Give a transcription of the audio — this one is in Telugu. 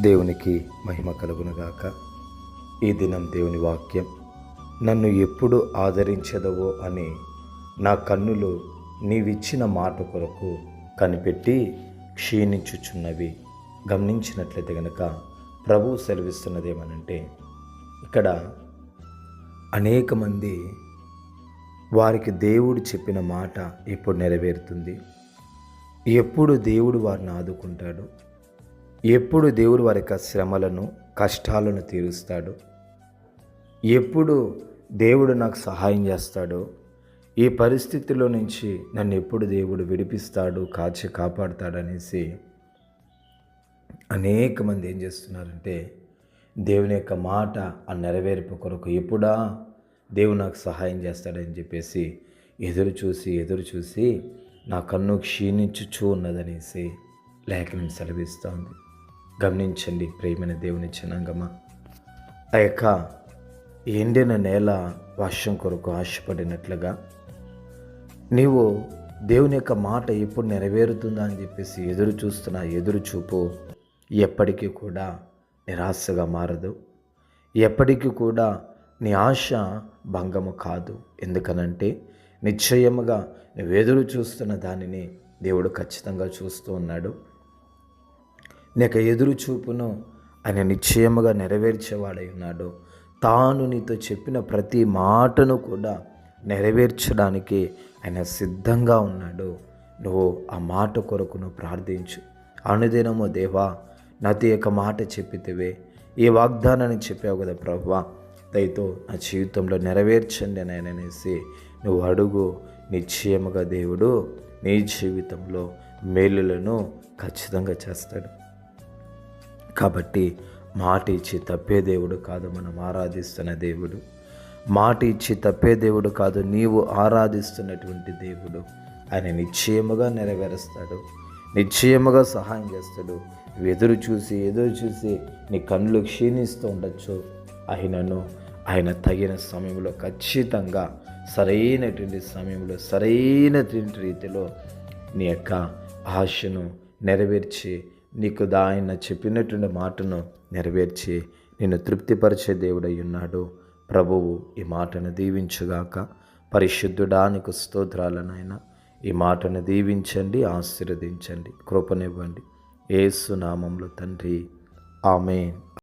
దేవునికి మహిమ కలుగునుగాక. ఈ దినం దేవుని వాక్యం, నన్ను ఎప్పుడు ఆదరించదవో అని నా కన్నులు నీవిచ్చిన మాట కొరకు కనిపెట్టి క్షీణించుచున్నవి. గమనించినట్లయితే గనక ప్రభువు సెలవిస్తున్నదేమనంటే, ఇక్కడ అనేక మంది వారికి దేవుడు చెప్పిన మాట ఎప్పుడు నెరవేరుతుంది, ఎప్పుడు దేవుడు వారిని ఆదుకుంటాడు, ఎప్పుడు దేవుడు వారి యొక్క శ్రమలను కష్టాలను తీరుస్తాడు, ఎప్పుడు దేవుడు నాకు సహాయం చేస్తాడో, ఈ పరిస్థితిలో నుంచి నన్ను ఎప్పుడు దేవుడు విడిపిస్తాడు, కాపాడుతాడనేసి అనేక మంది ఏం చేస్తున్నారంటే, దేవుని యొక్క మాట ఆ నెరవేర్పు కొరకు ఎప్పుడా దేవుడు నాకు సహాయం చేస్తాడని చెప్పేసి ఎదురు చూసి నా కన్ను క్షీణించుచూ ఉన్నదనేసి లేఖనం సెలవిస్తోంది. గమనించండి ప్రియమైన దేవుని జనాంగమా, ఆ యొక్క ఎండిన నేల వర్షం కొరకు ఆశపడినట్లుగా నీవు దేవుని యొక్క మాట ఎప్పుడు నెరవేరుతుందా అని చెప్పేసి ఎదురు చూపు ఎప్పటికీ కూడా నిరాశగా మారదు, ఎప్పటికీ కూడా నీ ఆశ భంగము కాదు. ఎందుకనంటే నిశ్చయముగా నువ్వు ఎదురు చూస్తున్న దానిని దేవుడు ఖచ్చితంగా చూస్తూ ఉన్నాడు. నీకు ఎదురు చూపును ఆయన నిశ్చయముగా నెరవేర్చేవాడై ఉన్నాడు. తాను నీతో చెప్పిన ప్రతి మాటను కూడా నెరవేర్చడానికి ఆయన సిద్ధంగా ఉన్నాడు. నువ్వు ఆ మాట కొరకు నువ్వు ప్రార్థించు. అనుదినము దేవా, నాతో యొక్క మాట చెప్పితేవే, ఈ వాగ్దానాన్ని చెప్పావు కదా ప్రభువా, దయతో నా జీవితంలో నెరవేర్చండి అని అనేసి నువ్వు అడుగు. నిశ్చయముగా దేవుడు నీ జీవితంలో మేలులను ఖచ్చితంగా చేస్తాడు. కాబట్టి మాట ఇచ్చి తప్పే దేవుడు కాదు మనం ఆరాధిస్తున్న దేవుడు. మాట ఇచ్చి తప్పే దేవుడు కాదు నీవు ఆరాధిస్తున్నటువంటి దేవుడు. ఆయన నిశ్చయముగా నెరవేరుస్తాడు, నిశ్చయముగా సహాయం చేస్తాడు. ఎదురు చూసి నీ కళ్ళు క్షీణిస్తూ ఉండొచ్చు, ఆయన తగిన సమయంలో ఖచ్చితంగా సరైనటువంటి సమయంలో సరైనటువంటి రీతిలో నీ యొక్క ఆశను నెరవేర్చి నీకు ఆయన చెప్పినటువంటి మాటను నెరవేర్చి నిన్ను తృప్తిపరిచే దేవుడై ఉన్నాడు. ప్రభువు ఈ మాటను దీవించుగాక. పరిశుద్ధుడా నీకు స్తోత్రాలనైనా ఈ మాటను దీవించండి, ఆశీర్వదించండి, కృపనివ్వండి. యేసు నామములో తండ్రి, ఆమేన్.